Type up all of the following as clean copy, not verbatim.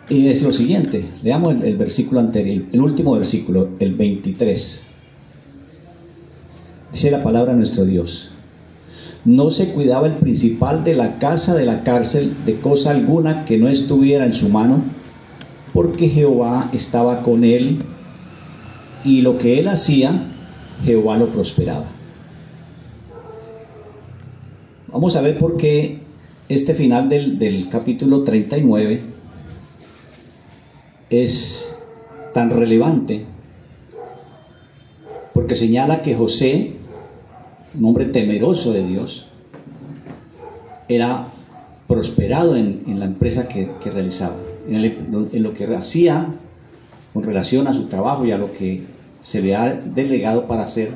Y es lo siguiente, leamos el versículo anterior, el último versículo, el 23. Dice la palabra de nuestro Dios: no se cuidaba el principal de la casa de la cárcel de cosa alguna que no estuviera en su mano, porque Jehová estaba con él, y lo que él hacía, Jehová lo prosperaba. Vamos a ver por qué este final del capítulo 39 es tan relevante, porque señala que José, un hombre temeroso de Dios, era prosperado en la empresa que realizaba, en lo que hacía con relación a su trabajo y a lo que se le ha delegado para hacer.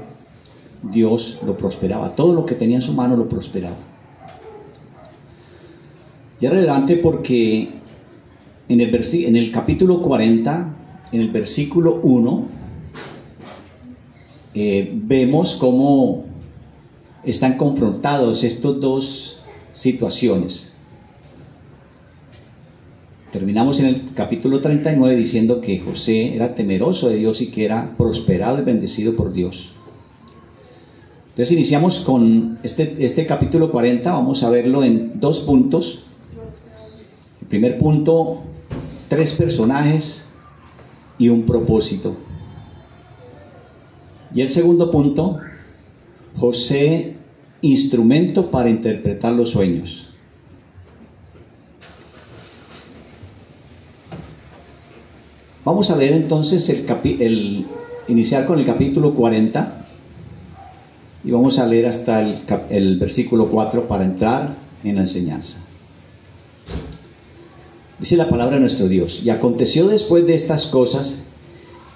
Dios lo prosperaba, todo lo que tenía en su mano lo prosperaba. Y es relevante porque en el capítulo 40, en el versículo 1, vemos cómo están confrontados estas dos situaciones. Terminamos en el capítulo 39 diciendo que José era temeroso de Dios y que era prosperado y bendecido por Dios. Entonces iniciamos con este capítulo 40, vamos a verlo en dos puntos. El primer punto, 3 personajes y un propósito. Y el segundo punto, José, instrumento para interpretar los sueños. Vamos a leer entonces iniciar con el capítulo 40 y vamos a leer hasta el versículo 4 para entrar en la enseñanza. Dice la palabra de nuestro Dios: y aconteció después de estas cosas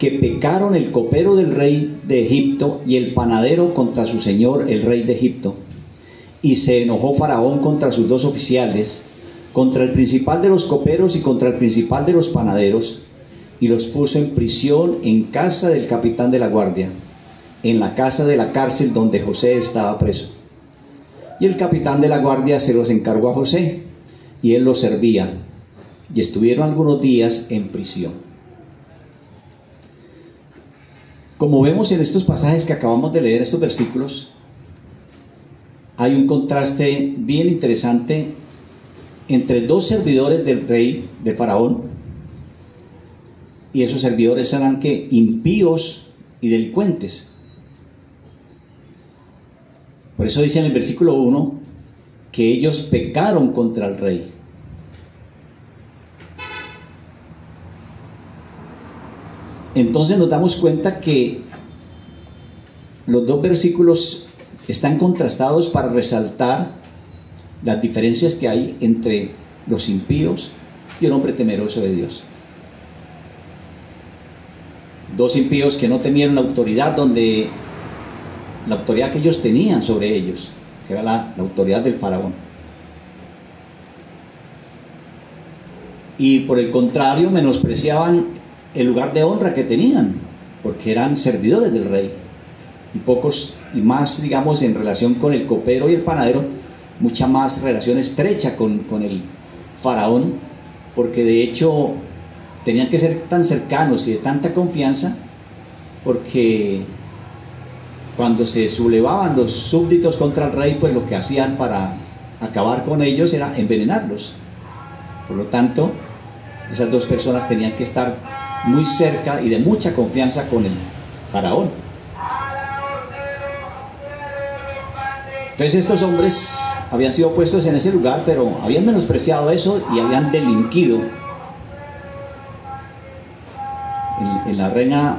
que pecaron el copero del rey de Egipto y el panadero contra su señor el rey de Egipto. Y se enojó Faraón contra sus 2 oficiales, contra el principal de los coperos y contra el principal de los panaderos, y los puso en prisión en casa del capitán de la guardia, en la casa de la cárcel donde José estaba preso. Y el capitán de la guardia se los encargó a José, y él los servía, y estuvieron algunos días en prisión. Como vemos en estos pasajes que acabamos de leer, estos versículos, hay un contraste bien interesante entre 2 servidores del rey, de Faraón, y esos servidores eran que impíos y delincuentes. Por eso dice en el versículo 1 que ellos pecaron contra el rey. Entonces nos damos cuenta que los 2 versículos están contrastados para resaltar las diferencias que hay entre los impíos y un hombre temeroso de Dios. 2 impíos que no temieron la autoridad, donde la autoridad que ellos tenían sobre ellos, que era la autoridad del faraón. Y por el contrario, menospreciaban el lugar de honra que tenían, porque eran servidores del rey. Y pocos, y más, digamos, en relación con el copero y el panadero, mucha más relación estrecha con el faraón, porque de hecho tenían que ser tan cercanos y de tanta confianza, porque cuando se sublevaban los súbditos contra el rey, pues lo que hacían para acabar con ellos era envenenarlos. Por lo tanto, esas 2 personas tenían que estar muy cerca y de mucha confianza con el faraón. Entonces estos hombres habían sido puestos en ese lugar, pero habían menospreciado eso y habían delinquido. En la Reina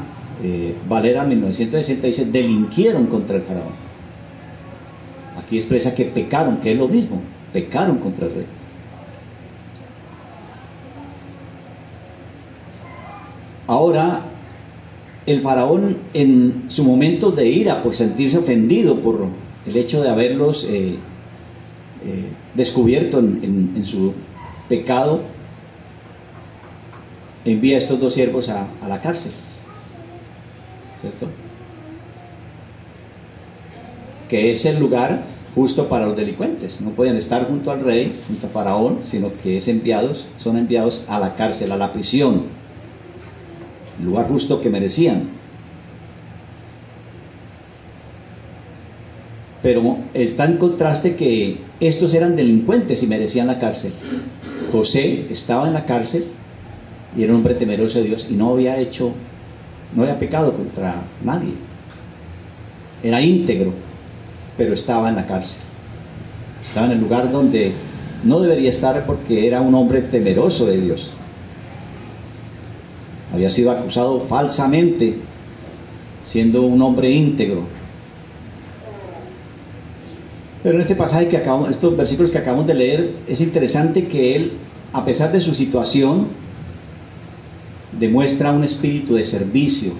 Valera 1960 dice: delinquieron contra el faraón. Aquí expresa que pecaron, que es lo mismo, pecaron contra el rey. Ahora, el faraón, en su momento de ira, por sentirse ofendido por el hecho de haberlos descubierto en su pecado, envía a estos 2 siervos a la cárcel, ¿cierto? Que es el lugar justo para los delincuentes. No podían estar junto al rey, junto a Faraón, sino que son enviados a la cárcel, a la prisión, el lugar justo que merecían. Pero está en contraste que estos eran delincuentes y merecían la cárcel. José estaba en la cárcel y era un hombre temeroso de Dios y no había pecado contra nadie. Era íntegro, pero estaba en la cárcel. Estaba en el lugar donde no debería estar porque era un hombre temeroso de Dios. Había sido acusado falsamente, siendo un hombre íntegro. Pero en este pasaje estos versículos que acabamos de leer, es interesante que él, a pesar de su situación, demuestra un espíritu de servicio,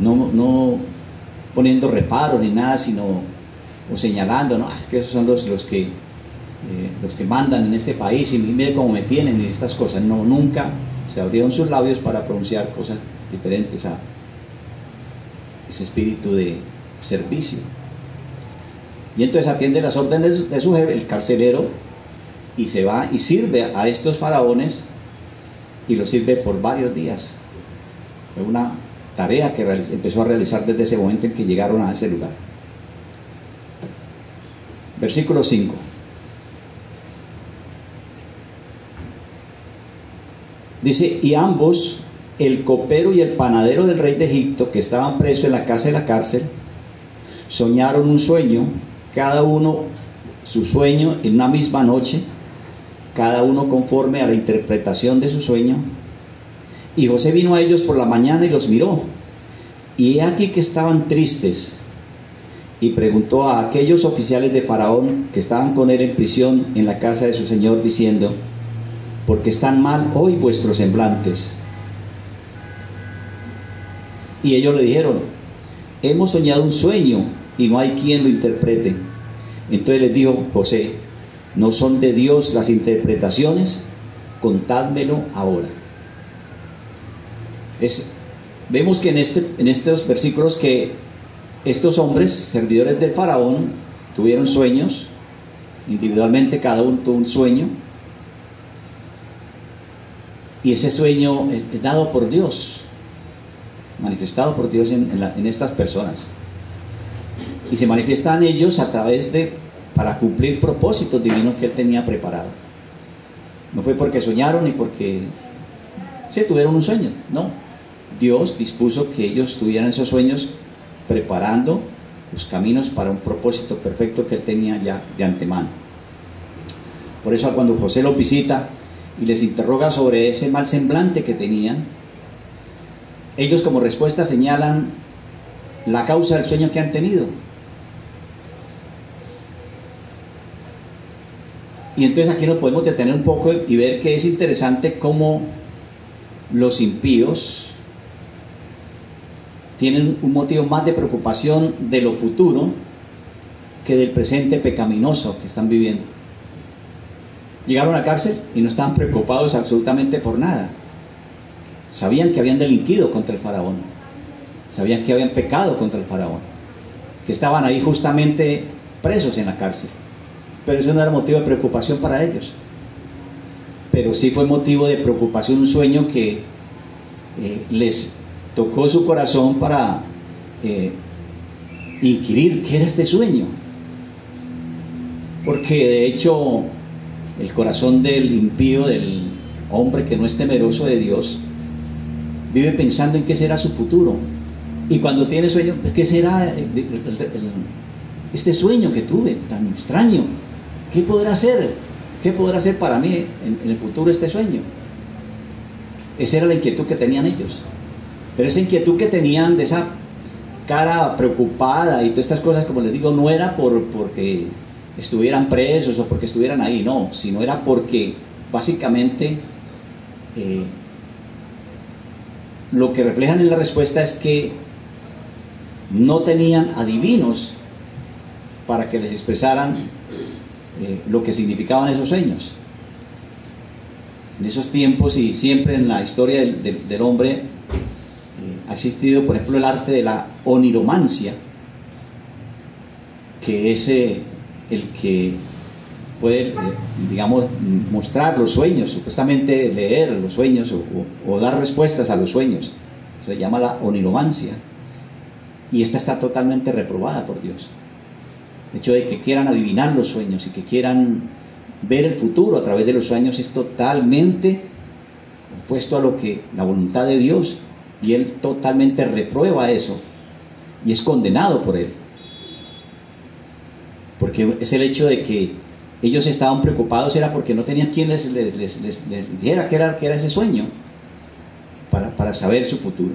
no poniendo reparo ni nada, sino o señalando, ¿no? Que esos son los que mandan en este país y mire cómo me tienen y estas cosas. No, nunca se abrieron sus labios para pronunciar cosas diferentes a ese espíritu de servicio. Y entonces atiende las órdenes de su jefe, el carcelero, y se va y sirve a estos faraones, y lo sirve por varios días. Fue una tarea que empezó a realizar desde ese momento en que llegaron a ese lugar. Versículo 5. Dice: y ambos, el copero y el panadero del rey de Egipto, que estaban presos en la casa de la cárcel, soñaron un sueño, cada uno su sueño en una misma noche, cada uno conforme a la interpretación de su sueño. Y José vino a ellos por la mañana y los miró, y he aquí que estaban tristes, y preguntó a aquellos oficiales de Faraón que estaban con él en prisión en la casa de su señor, diciendo: ¿por qué están mal hoy vuestros semblantes? Y ellos le dijeron: hemos soñado un sueño y no hay quien lo interprete. Entonces les dijo José: ¿no son de Dios las interpretaciones? Contádmelo ahora. Vemos que en estos versículos que estos hombres, servidores del faraón, tuvieron sueños, individualmente cada uno tuvo un sueño, y ese sueño es dado por Dios, manifestado por Dios en estas personas, y se manifiestan ellos a través para cumplir propósitos divinos que Él tenía preparado. No fue porque soñaron ni porque tuvieron un sueño, no. Dios dispuso que ellos tuvieran esos sueños, preparando los caminos para un propósito perfecto que Él tenía ya de antemano. Por eso cuando José los visita y les interroga sobre ese mal semblante que tenían, ellos como respuesta señalan la causa del sueño que han tenido. Y entonces aquí nos podemos detener un poco y ver que es interesante cómo los impíos tienen un motivo más de preocupación de lo futuro que del presente pecaminoso que están viviendo. Llegaron a la cárcel y no estaban preocupados absolutamente por nada. Sabían que habían delinquido contra el faraón, sabían que habían pecado contra el faraón, que estaban ahí justamente presos en la cárcel, pero eso no era motivo de preocupación para ellos. Pero sí fue motivo de preocupación un sueño que les tocó su corazón para inquirir qué era este sueño, porque de hecho el corazón del impío, del hombre que no es temeroso de Dios, vive pensando en qué será su futuro, y cuando tiene sueño, ¿qué será este sueño que tuve tan extraño? ¿Qué podrá ser? ¿Qué podrá ser para mí en el futuro este sueño? Esa era la inquietud que tenían ellos. Pero esa inquietud que tenían, de esa cara preocupada y todas estas cosas, como les digo, no era porque estuvieran presos o porque estuvieran ahí, no, sino era porque básicamente lo que reflejan en la respuesta es que no tenían adivinos para que les expresaran lo que significaban esos sueños. En esos tiempos y siempre en la historia del hombre ha existido, por ejemplo, el arte de la oniromancia, que es el que puede, digamos, mostrar los sueños, supuestamente leer los sueños o dar respuestas a los sueños. Se llama la oniromancia. Y esta está totalmente reprobada por Dios. El hecho de que quieran adivinar los sueños y que quieran ver el futuro a través de los sueños es totalmente opuesto a lo que la voluntad de Dios, y Él totalmente reprueba eso y es condenado por Él, porque es el hecho de que ellos estaban preocupados era porque no tenían quien les dijera qué era ese sueño para saber su futuro.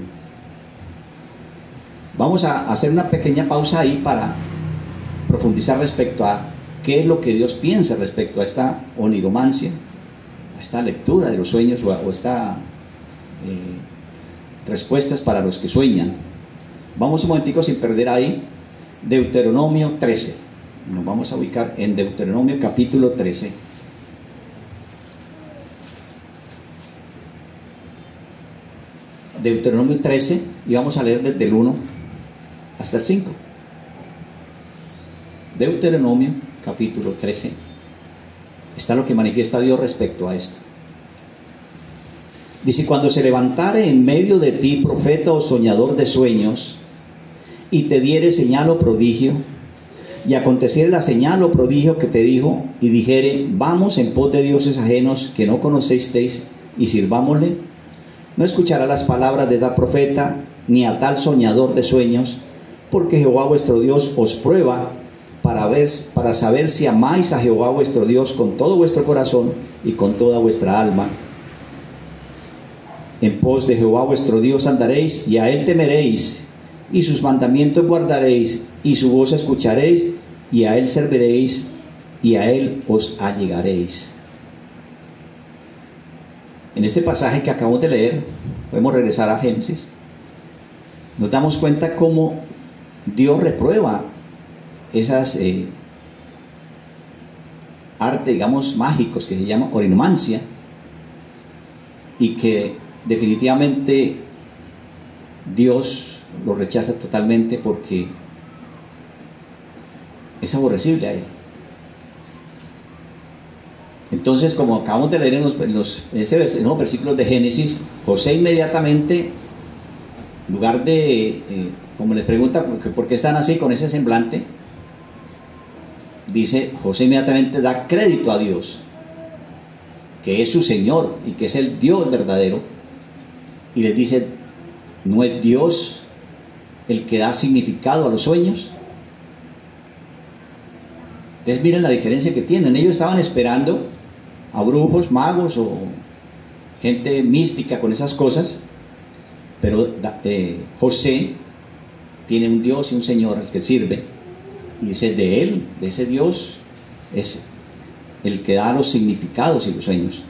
Vamos a hacer una pequeña pausa ahí para profundizar respecto a qué es lo que Dios piensa respecto a esta oniromancia, a esta lectura de los sueños o esta respuestas para los que sueñan. Vamos un momentico sin perder ahí Deuteronomio 13. Nos vamos a ubicar en Deuteronomio capítulo 13. Deuteronomio 13, y vamos a leer desde el 1 hasta el 5. Deuteronomio capítulo 13. Está lo que manifiesta Dios respecto a esto. Dice: cuando se levantare en medio de ti profeta o soñador de sueños, y te diere señal o prodigio, y aconteciere la señal o prodigio que te dijo, y dijere: vamos en pos de dioses ajenos que no conocisteis, y sirvámosle, no escuchará las palabras de tal profeta, ni a tal soñador de sueños, porque Jehová vuestro Dios os prueba para saber si amáis a Jehová vuestro Dios con todo vuestro corazón y con toda vuestra alma. En pos de Jehová vuestro Dios andaréis, y a Él temeréis, y sus mandamientos guardaréis, y su voz escucharéis, y a Él serviréis, y a Él os allegaréis. En este pasaje que acabamos de leer, podemos regresar a Génesis, nos damos cuenta cómo Dios reprueba esas artes, digamos, mágicos que se llama oniromancia, y que definitivamente Dios lo rechaza totalmente porque es aborrecible a Él. Entonces, como acabamos de leer en los versículos de Génesis, José inmediatamente, en lugar de, como les pregunta por qué están así con ese semblante, dice, José inmediatamente da crédito a Dios, que es su Señor y que es el Dios verdadero, y les dice: ¿no es Dios el que da significado a los sueños? Entonces miren la diferencia que tienen. Ellos estaban esperando a brujos, magos o gente mística con esas cosas, pero José tiene un Dios y un Señor al que sirve, y dice: de Él, de ese Dios, es el que da los significados y los sueños.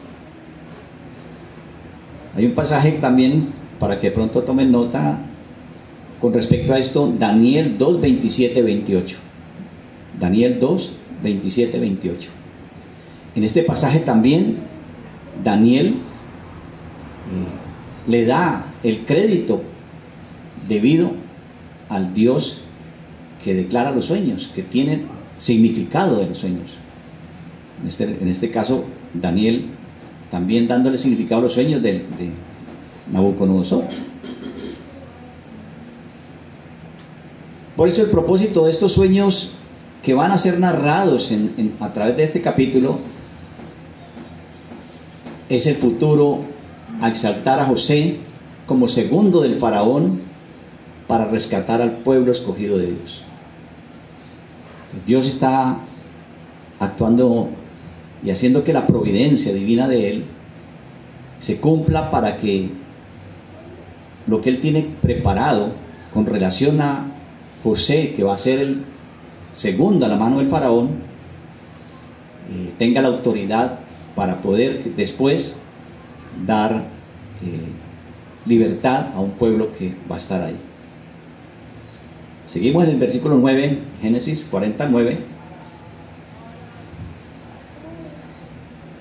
Hay un pasaje también, para que de pronto tomen nota con respecto a esto, Daniel 2, 27, 28. Daniel 2, 27, 28. En este pasaje también Daniel le da el crédito debido al Dios que declara los sueños, que tiene significado de los sueños. En este caso, Daniel también dándole significado a los sueños de Nabucodonosor. Por eso el propósito de estos sueños que van a ser narrados a través de este capítulo es el futuro, a exaltar a José como segundo del faraón para rescatar al pueblo escogido de Dios. Dios está actuando y haciendo que la providencia divina de Él se cumpla para que lo que Él tiene preparado con relación a José, que va a ser el segundo a la mano del faraón, tenga la autoridad para poder después dar libertad a un pueblo que va a estar ahí. Seguimos en el versículo 9, Génesis 49.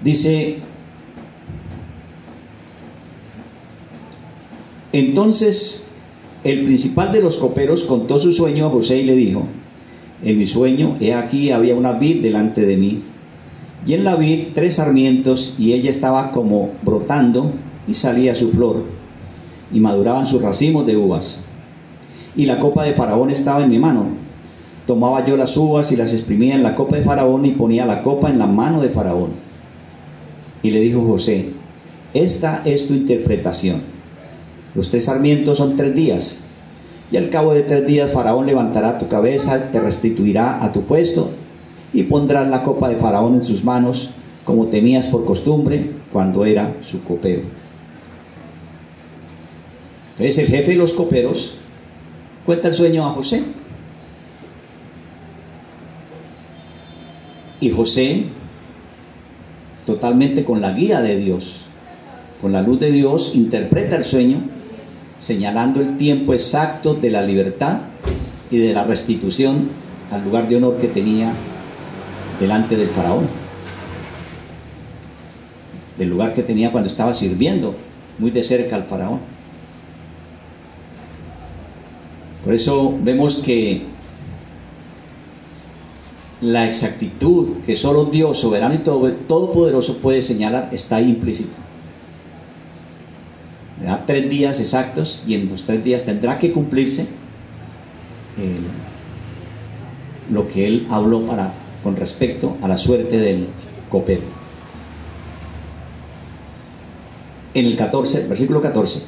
Dice: entonces el principal de los coperos contó su sueño a José y le dijo: en mi sueño, he aquí había una vid delante de mí, y en la vid 3 sarmientos, y ella estaba como brotando, y salía su flor, y maduraban sus racimos de uvas. Y la copa de Faraón estaba en mi mano. Tomaba yo las uvas y las exprimía en la copa de Faraón, y ponía la copa en la mano de Faraón. Y le dijo José: esta es tu interpretación. Los 3 sarmientos son 3 días, y al cabo de 3 días Faraón levantará tu cabeza, te restituirá a tu puesto, y pondrás la copa de Faraón en sus manos, como tenías por costumbre cuando era su copero. Entonces el jefe de los coperos cuenta el sueño a José, y José, totalmente con la guía de Dios, con la luz de Dios, interpreta el sueño, señalando el tiempo exacto de la libertad y de la restitución al lugar de honor que tenía delante del faraón, del lugar que tenía cuando estaba sirviendo muy de cerca al faraón. Por eso vemos que la exactitud que solo Dios, soberano y todopoderoso, puede señalar, está ahí implícita. Le da 3 días exactos, y en los 3 días tendrá que cumplirse lo que él habló con respecto a la suerte del copero. En el 14, versículo 14,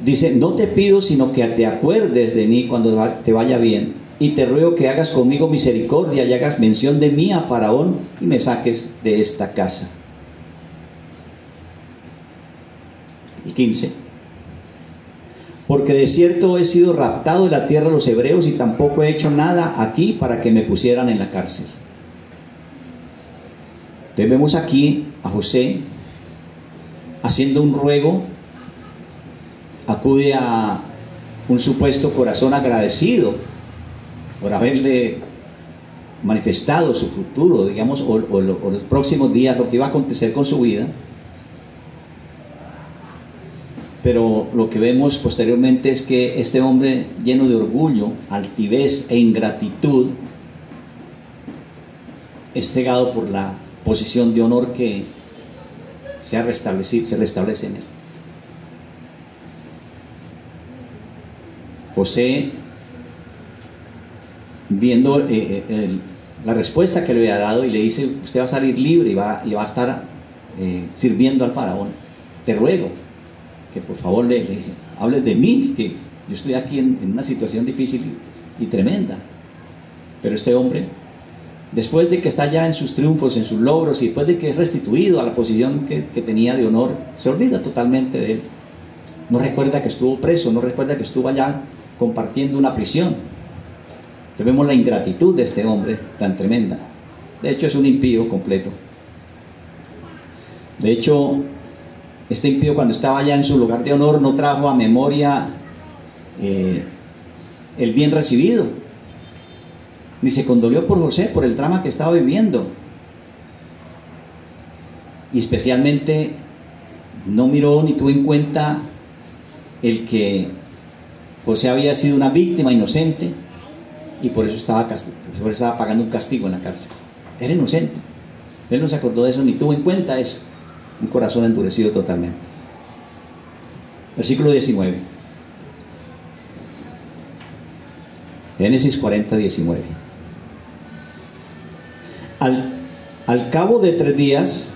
dice: no te pido sino que te acuerdes de mí cuando te vaya bien, y te ruego que hagas conmigo misericordia y hagas mención de mí a Faraón, y me saques de esta casa. El 15: porque de cierto he sido raptado de la tierra de los hebreos, y tampoco he hecho nada aquí para que me pusieran en la cárcel. Entonces vemos aquí a José haciendo un ruego. Acude a un supuesto corazón agradecido por haberle manifestado su futuro, digamos, o los próximos días, lo que iba a acontecer con su vida. Pero lo que vemos posteriormente es que este hombre, lleno de orgullo, altivez e ingratitud, es cegado por la posición de honor que se restablece en él. José, viendo la respuesta que le había dado, y le dice: usted va a salir libre y va a estar sirviendo al faraón. Te ruego que por favor le hables de mí, que yo estoy aquí en una situación difícil y tremenda. Pero este hombre, después de que está ya en sus triunfos, en sus logros, y después de que es restituido a la posición que tenía de honor, se olvida totalmente de él. No recuerda que estuvo preso, no recuerda que estuvo allá compartiendo una prisión. Vemos la ingratitud de este hombre tan tremenda. De hecho, es un impío completo. De hecho, este impío, cuando estaba allá en su lugar de honor, no trajo a memoria el bien recibido, ni se condolió por José, por el drama que estaba viviendo, y especialmente no miró ni tuvo en cuenta el que José había sido una víctima inocente, y por eso estaba pagando un castigo en la cárcel. Era inocente. Él no se acordó de eso ni tuvo en cuenta eso. Un corazón endurecido totalmente. Versículo 19. Génesis 40, 19. Al cabo de 3 días,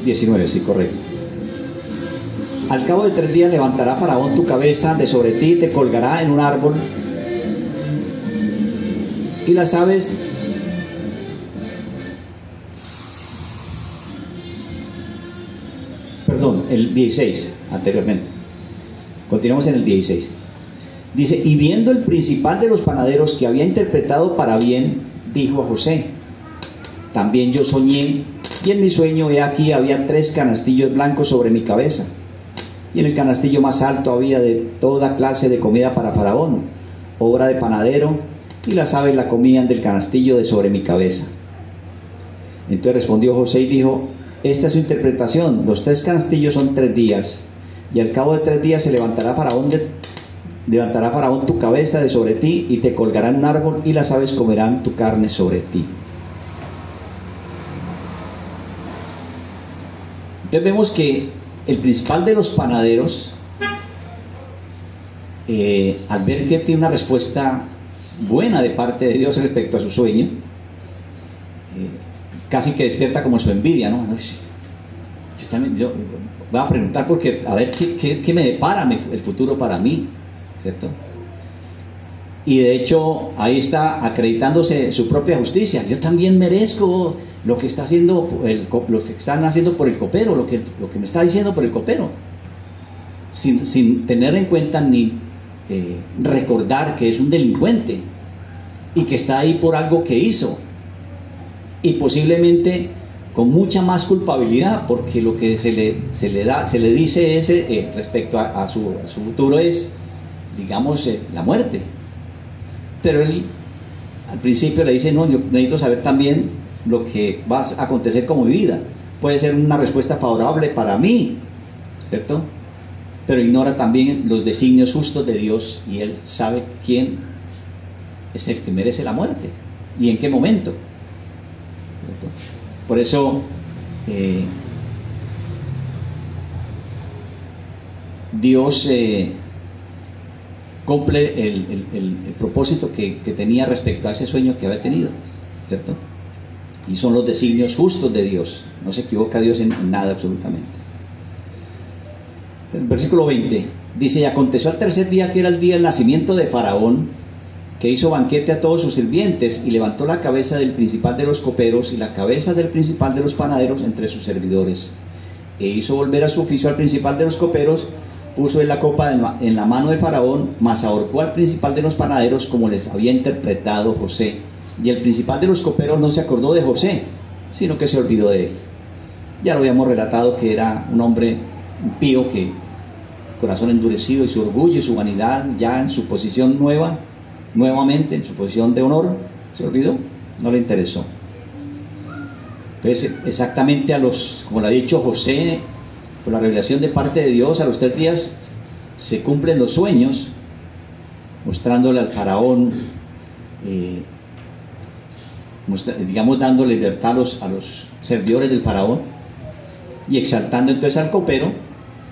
sí, correcto. Al cabo de 3 días levantará Faraón tu cabeza de sobre ti, te colgará en un árbol, y las aves el 16 anteriormente. Continuamos en el 16. Dice: y viendo el principal de los panaderos que había interpretado para bien, dijo a José: también yo soñé, y en mi sueño he aquí había 3 canastillos blancos sobre mi cabeza, y en el canastillo más alto había de toda clase de comida para Faraón, obra de panadero, y las aves la comían del canastillo de sobre mi cabeza. Entonces respondió José y dijo: esta es su interpretación, los 3 castillos son 3 días, y al cabo de 3 días se levantará Faraón tu cabeza de sobre ti, y te colgará en un árbol, y las aves comerán tu carne sobre ti. Entonces vemos que el principal de los panaderos, al ver que tiene una respuesta buena de parte de Dios respecto a su sueño, casi que despierta como su envidia, ¿no? Yo voy a preguntar porque a ver qué me depara el futuro para mí, ¿cierto? Y de hecho ahí está acreditándose su propia justicia. Yo también merezco lo que está haciendo los que están haciendo por el copero, lo que me está diciendo por el copero, sin tener en cuenta ni recordar que es un delincuente y que está ahí por algo que hizo, y posiblemente con mucha más culpabilidad, porque lo que se le dice respecto a su futuro es, digamos, la muerte. Pero él al principio le dice: no, yo necesito saber también lo que va a acontecer con mi vida. Puede ser una respuesta favorable para mí, ¿cierto? Pero ignora también los designios justos de Dios, y él sabe quién es el que merece la muerte y en qué momento, ¿cierto? Por eso Dios cumple el propósito que tenía respecto a ese sueño que había tenido, ¿cierto? Y son los designios justos de Dios. No se equivoca Dios en nada absolutamente. El versículo 20 dice: y aconteció al 3er día, que era el día del nacimiento de Faraón, que hizo banquete a todos sus sirvientes, y levantó la cabeza del principal de los coperos y la cabeza del principal de los panaderos entre sus servidores, e hizo volver a su oficio al principal de los coperos. Puso en la copa en la mano de Faraón, mas ahorcó al principal de los panaderos, como les había interpretado José. Y el principal de los coperos no se acordó de José, sino que se olvidó de él. Ya lo habíamos relatado, que era un hombre impío, que corazón endurecido, y su orgullo y su vanidad, ya en su posición nuevamente en su posición de honor, se olvidó, no le interesó. Entonces, exactamente como lo ha dicho José, por la revelación de parte de Dios, a los 3 días se cumplen los sueños, mostrándole al faraón, digamos, dándole libertad a los servidores del faraón, y exaltando entonces al copero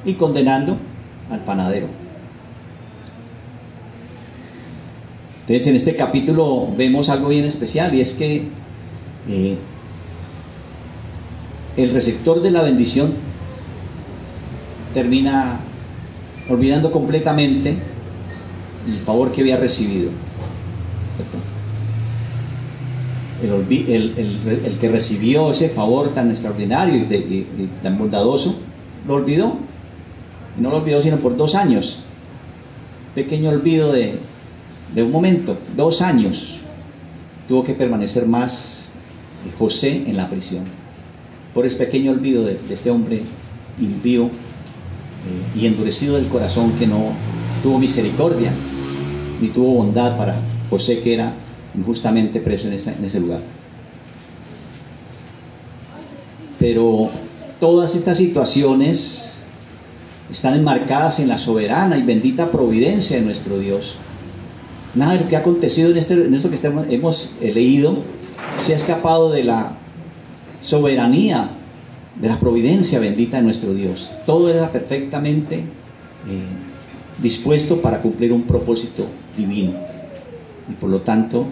y condenando al panadero. Entonces, en este capítulo vemos algo bien especial, y es que el receptor de la bendición termina olvidando completamente el favor que había recibido, el que recibió ese favor tan extraordinario y tan bondadoso, lo olvidó. Y no lo olvidó sino por 2 años. Pequeño olvido de un momento. 2 años tuvo que permanecer más José en la prisión, por ese pequeño olvido de este hombre impío y endurecido del corazón, que no tuvo misericordia ni tuvo bondad para José, que era injustamente preso en ese lugar. Pero todas estas situaciones están enmarcadas en la soberana y bendita providencia de nuestro Dios. Nada de lo que ha acontecido en esto que hemos leído se ha escapado de la soberanía, de la providencia bendita de nuestro Dios. Todo era perfectamente dispuesto para cumplir un propósito divino, y por lo tanto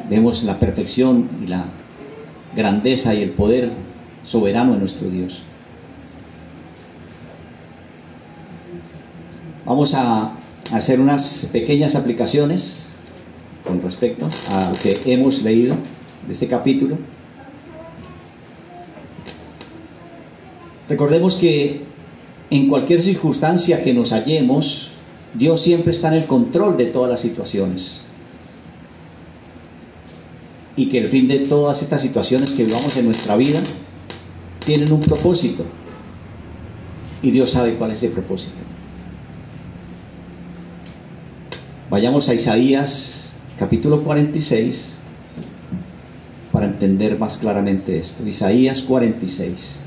vemos la perfección y la grandeza y el poder soberano de nuestro Dios. Vamos a hacer unas pequeñas aplicaciones con respecto a lo que hemos leído de este capítulo. Recordemos que en cualquier circunstancia que nos hallemos, Dios siempre está en el control de todas las situaciones, y que el fin de todas estas situaciones que vivamos en nuestra vida tienen un propósito, y Dios sabe cuál es ese propósito. Vayamos a Isaías capítulo 46 para entender más claramente esto. Isaías 46.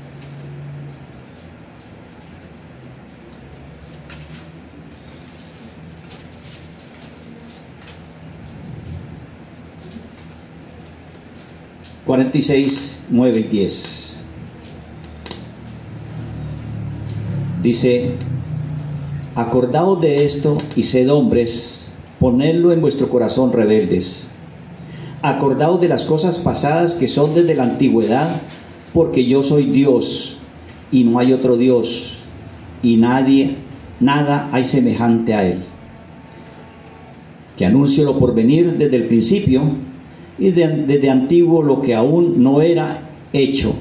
(46, 9 y 10). Dice: acordaos de esto y sed hombres, ponedlo en vuestro corazón, rebeldes. Acordaos de las cosas pasadas que son desde la antigüedad, porque yo soy Dios y no hay otro Dios, y nada hay semejante a Él, que anuncio lo por venir desde el principio, y desde antiguo lo que aún no era hecho,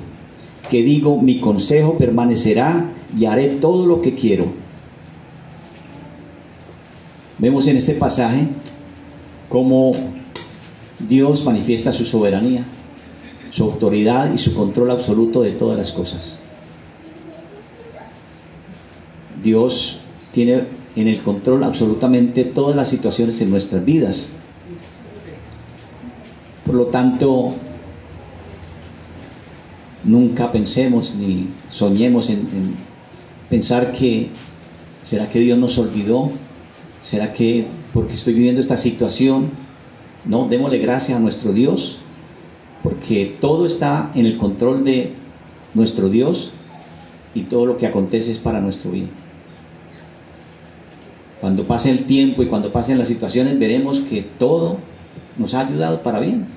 que digo, mi consejo permanecerá y haré todo lo que quiero. Vemos en este pasaje cómo Dios manifiesta su soberanía, su autoridad y su control absoluto de todas las cosas. Dios tiene en el control absolutamente todas las situaciones en nuestras vidas. Por lo tanto, nunca pensemos ni soñemos en pensar que ¿será que Dios nos olvidó? ¿Será que porque estoy viviendo esta situación? No, démosle gracias a nuestro Dios, porque todo está en el control de nuestro Dios y todo lo que acontece es para nuestro bien. Cuando pase el tiempo y cuando pasen las situaciones, veremos que todo nos ha ayudado para bien,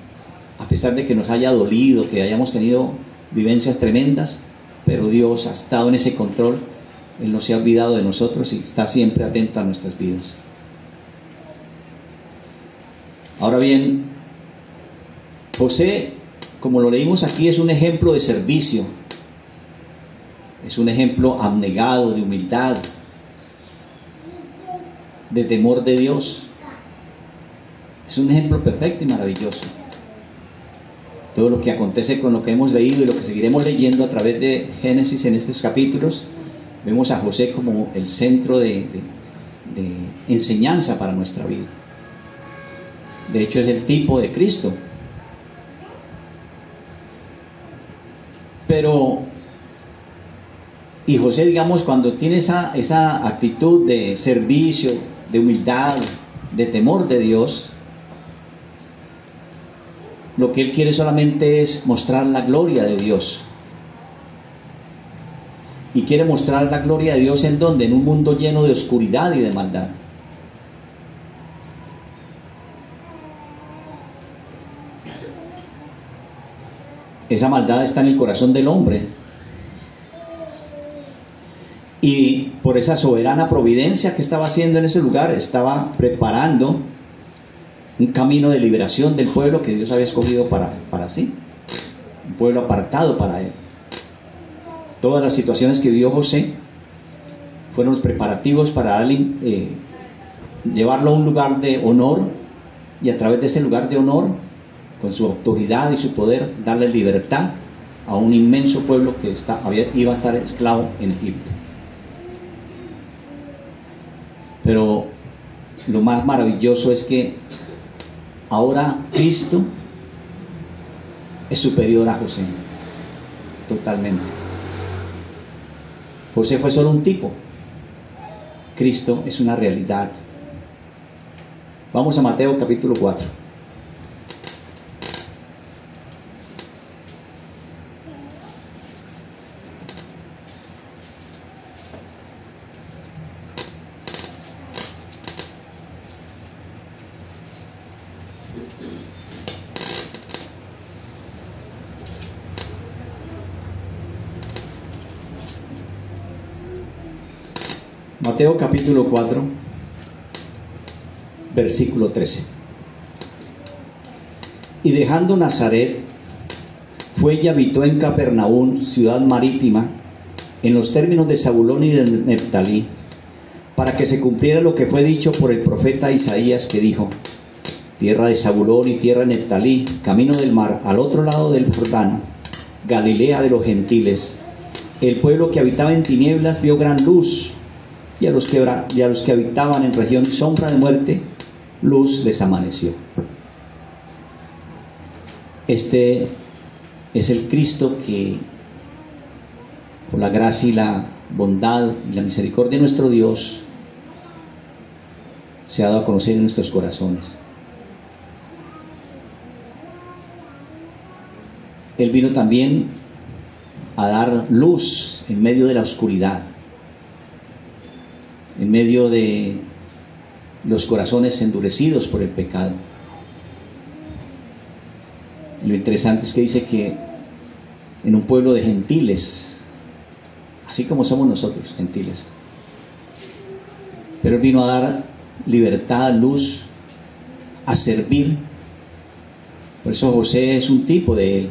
a pesar de que nos haya dolido, que hayamos tenido vivencias tremendas, pero Dios ha estado en ese control. Él no se ha olvidado de nosotros y está siempre atento a nuestras vidas. Ahora bien, José, como lo leímos aquí, es un ejemplo de servicio, es un ejemplo abnegado, de humildad, de temor de Dios. Es un ejemplo perfecto y maravilloso. Todo lo que acontece con lo que hemos leído y lo que seguiremos leyendo a través de Génesis en estos capítulos, vemos a José como el centro de enseñanza para nuestra vida. De hecho, es el tipo de Cristo. Y José, digamos, cuando tiene esa actitud de servicio, de humildad, de temor de Dios, lo que él quiere solamente es mostrar la gloria de Dios. Y quiere mostrar la gloria de Dios ¿en dónde? En un mundo lleno de oscuridad y de maldad. Esa maldad está en el corazón del hombre. Y por esa soberana providencia que estaba haciendo en ese lugar, estaba preparando un camino de liberación del pueblo que Dios había escogido para sí. Un pueblo apartado para él. Todas las situaciones que vivió José fueron los preparativos para darle, llevarlo a un lugar de honor, y a través de ese lugar de honor, con su autoridad y su poder, darle libertad a un inmenso pueblo que iba a estar esclavo en Egipto. Pero lo más maravilloso es que ahora Cristo es superior a José, totalmente. José fue solo un tipo, Cristo es una realidad. Vamos a Mateo capítulo 4. Mateo capítulo 4, versículo 13. Y dejando Nazaret, fue y habitó en Capernaum, ciudad marítima, en los términos de Zabulón y de Neftalí, para que se cumpliera lo que fue dicho por el profeta Isaías, que dijo: tierra de Zabulón y tierra de Neftalí, camino del mar, al otro lado del Jordán, Galilea de los gentiles. El pueblo que habitaba en tinieblas vio gran luz, y a los que habitaban en región sombra de muerte, luz les amaneció. Este es el Cristo que, por la gracia y la bondad y la misericordia de nuestro Dios, se ha dado a conocer en nuestros corazones. Él vino también a dar luz en medio de la oscuridad, en medio de los corazones endurecidos por el pecado. Y lo interesante es que dice que en un pueblo de gentiles, así como somos nosotros, gentiles, pero Él vino a dar libertad, luz, a servir. Por eso José es un tipo de Él,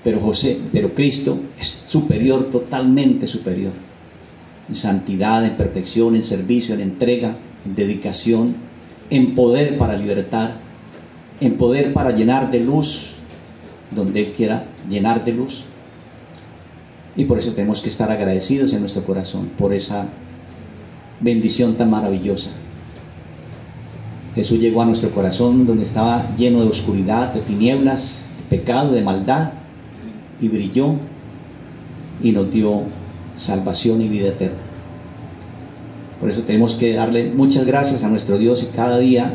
pero Cristo es superior, totalmente superior, en santidad, en perfección, en servicio, en entrega, en dedicación, en poder para libertar, en poder para llenar de luz donde Él quiera llenar de luz. Y por eso tenemos que estar agradecidos en nuestro corazón por esa bendición tan maravillosa. Jesús llegó a nuestro corazón donde estaba lleno de oscuridad, de tinieblas, de pecado, de maldad, y brilló y nos dio salvación y vida eterna. Por eso tenemos que darle muchas gracias a nuestro Dios y cada día,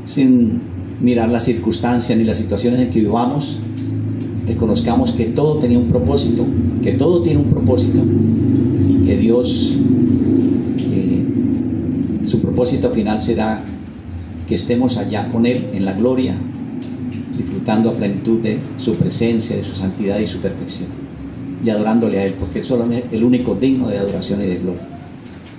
sin mirar las circunstancias ni las situaciones en que vivamos, reconozcamos que todo tenía un propósito, que todo tiene un propósito, y que Dios, su propósito final será que estemos allá con Él en la gloria, disfrutando a plenitud de su presencia, de su santidad y su perfección, y adorándole a Él, porque Él solo es el único digno de adoración y de gloria.